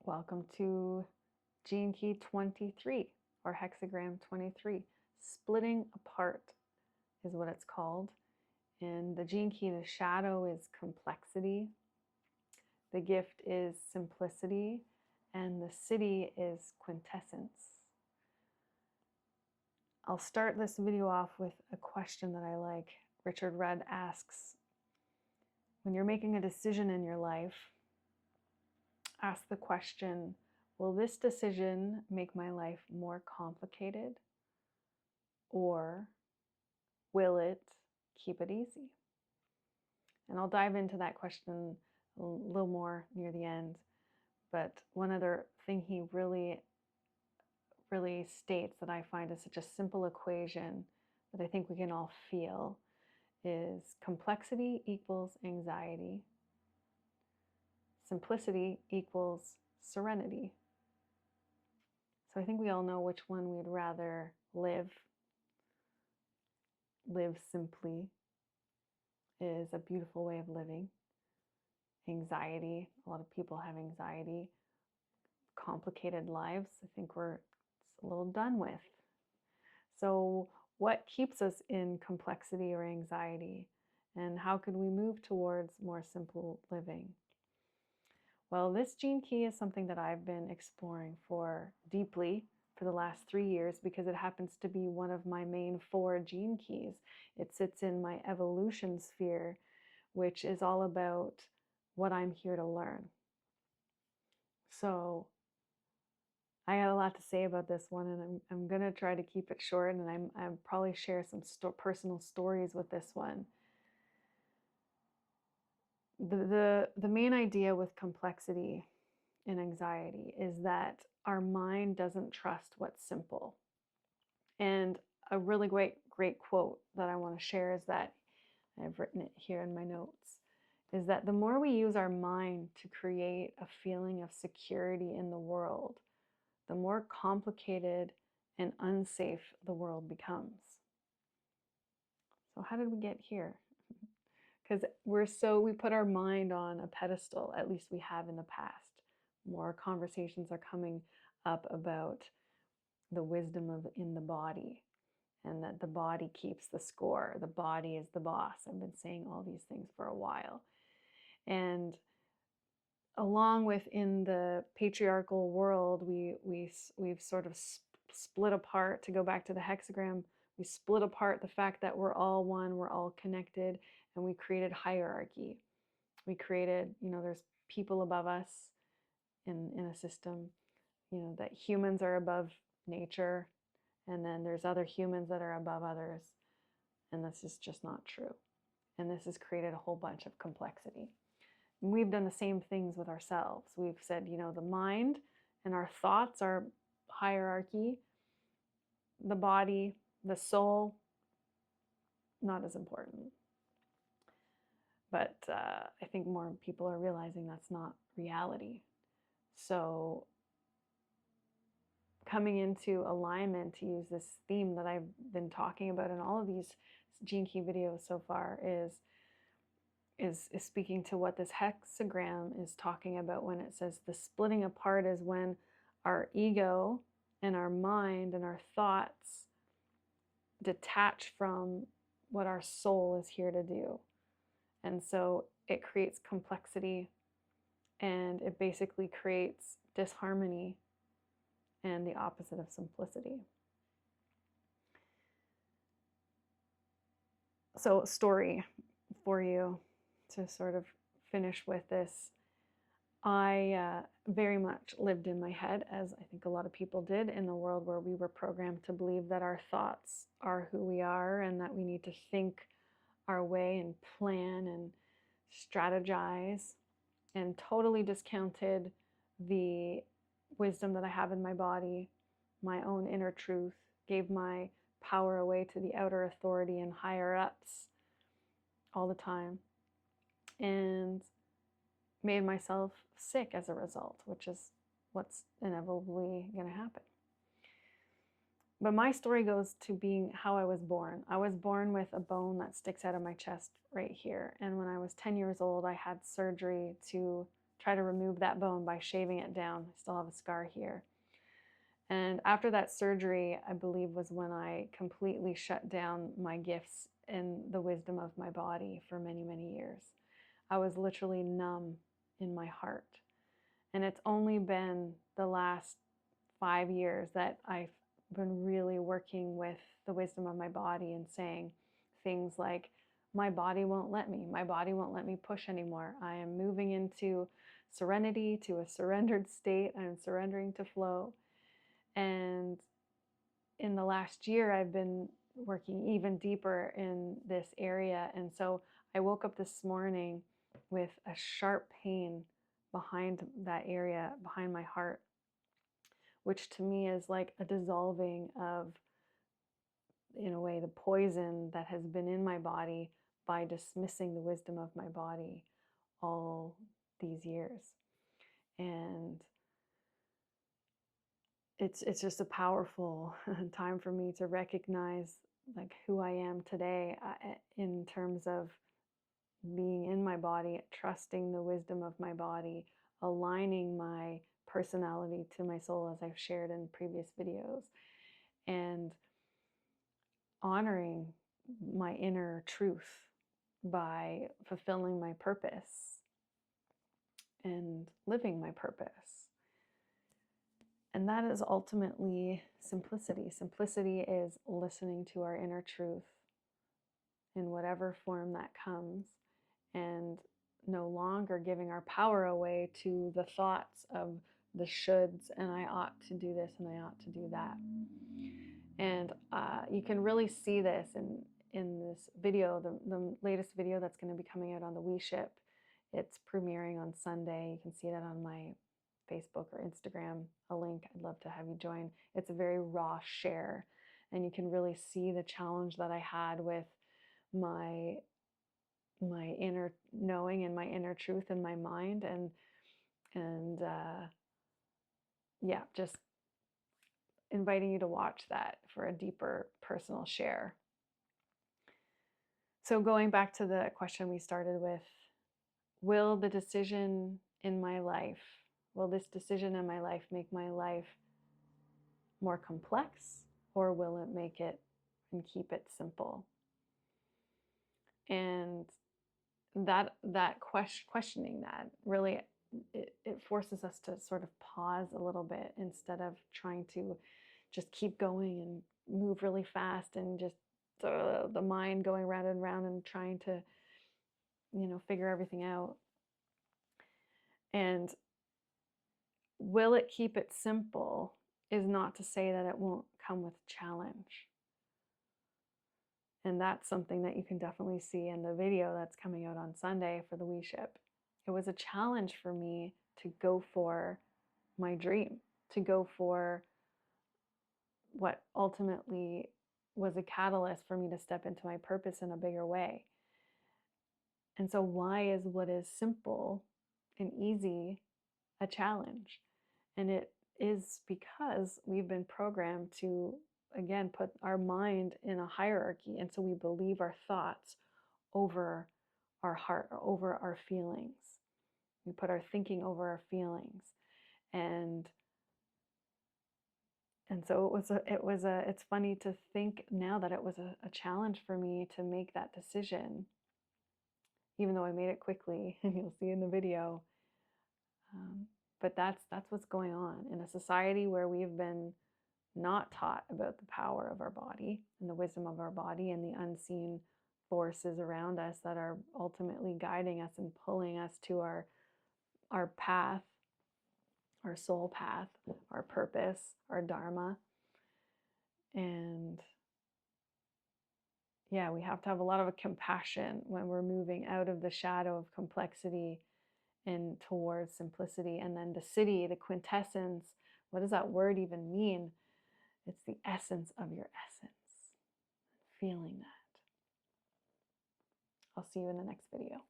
Welcome to Gene Key 23 or Hexagram 23. Splitting apart is what it's called. And the Gene Key, the shadow is complexity. The gift is simplicity. And the city is quintessence. I'll start this video off with a question that I like. Richard Rudd asks, when you're making a decision in your life, ask the question, will this decision make my life more complicated, or will it keep it easy? And I'll dive into that question a little more near the end. But one other thing he really states that I find is such a simple equation that I think we can all feel is complexity equals anxiety. Simplicity equals serenity. So I think we all know which one we'd rather live. Live simply is a beautiful way of living. Anxiety, a lot of people have anxiety. Complicated lives, I think we're a little done with. So what keeps us in complexity or anxiety? And how could we move towards more simple living? Well, this gene key is something that I've been exploring deeply for the last 3 years because it happens to be one of my main 4 gene keys. It sits in my evolution sphere, which is all about what I'm here to learn. So I got a lot to say about this one, and I'm going to try to keep it short, and I'm probably share some personal stories with this one. The main idea with complexity and anxiety is that our mind doesn't trust what's simple. And a really great quote that I want to share is that, I've written it here in my notes, is that the more we use our mind to create a feeling of security in the world, the more complicated and unsafe the world becomes. So how did we get here? Because we put our mind on a pedestal, at least we have in the past. More conversations are coming up about the wisdom in the body, and that the body keeps the score. The body is the boss. I've been saying all these things for a while. And along with in the patriarchal world, we've sort of split apart. To go back to the hexagram, we split apart the fact that we're all one, we're all connected, and we created hierarchy. We created, there's people above us in a system, that humans are above nature, and then there's other humans that are above others, and this is just not true. And this has created a whole bunch of complexity. And we've done the same things with ourselves. We've said, the mind and our thoughts are hierarchy, the body, the soul, not as important. But I think more people are realizing that's not reality. So coming into alignment, to use this theme that I've been talking about in all of these Gene Key videos so far, is speaking to what this hexagram is talking about when it says the splitting apart is when our ego and our mind and our thoughts detach from what our soul is here to do. And so it creates complexity, and it basically creates disharmony and the opposite of simplicity. So, story for you to sort of finish with this. I very much lived in my head, as I think a lot of people did, in a world where we were programmed to believe that our thoughts are who we are, and that we need to think our way and plan and strategize, and totally discounted the wisdom that I have in my body, my own inner truth, gave my power away to the outer authority and higher ups all the time, and made myself sick as a result, which is what's inevitably going to happen. But my story goes to being how I was born. I was born with a bone that sticks out of my chest right here. And when I was 10 years old, I had surgery to try to remove that bone by shaving it down. I still have a scar here. And after that surgery, I believe was when I completely shut down my gifts and the wisdom of my body for many, many years. I was literally numb in my heart. And it's only been the last 5 years that I've been really working with the wisdom of my body and saying things like, my body won't let me. My body won't let me push anymore. I am moving into serenity, to a surrendered state. I'm surrendering to flow. And in the last year, I've been working even deeper in this area. And so I woke up this morning with a sharp pain behind that area, behind my heart, which to me is like a dissolving of, in a way, the poison that has been in my body by dismissing the wisdom of my body all these years. And it's just a powerful time for me to recognize like who I am today, in terms of being in my body, trusting the wisdom of my body, aligning my personality to my soul, as I've shared in previous videos, and honoring my inner truth by fulfilling my purpose and living my purpose. And that is ultimately simplicity. Simplicity is listening to our inner truth in whatever form that comes, and no longer giving our power away to the thoughts of the shoulds, and I ought to do this and I ought to do that. And you can really see this in this video, the latest video that's going to be coming out on the WeShip. It's premiering on Sunday. You can see that on my Facebook or Instagram, a link. I'd love to have you join. It's a very raw share, and you can really see the challenge that I had with my inner knowing and my inner truth in my mind, and yeah, just inviting you to watch that for a deeper personal share. So going back to the question we started with, will the decision in my life, will this decision in my life make my life more complex, or will it make it and keep it simple? And that questioning that really, it forces us to sort of pause a little bit, instead of trying to just keep going and move really fast, and just the mind going round and round and trying to, figure everything out. And will it keep it simple is not to say that it won't come with challenge. And that's something that you can definitely see in the video that's coming out on Sunday for the WeShip. It was a challenge for me to go for my dream, to go for what ultimately was a catalyst for me to step into my purpose in a bigger way. And so why is what is simple and easy a challenge? And it is because we've been programmed to, again, put our mind in a hierarchy. And so we believe our thoughts over our heart, or over our feelings. We put our thinking over our feelings. And so it's funny to think now that it was a challenge for me to make that decision, even though I made it quickly, and you'll see in the video. But that's what's going on in a society where we've been not taught about the power of our body and the wisdom of our body, and the unseen forces around us that are ultimately guiding us and pulling us to our path, our soul path, our purpose, our dharma. And yeah, we have to have a lot of compassion when we're moving out of the shadow of complexity and towards simplicity. And then the siddhi, the quintessence, what does that word even mean? It's the essence of your essence. Feeling that. I'll see you in the next video.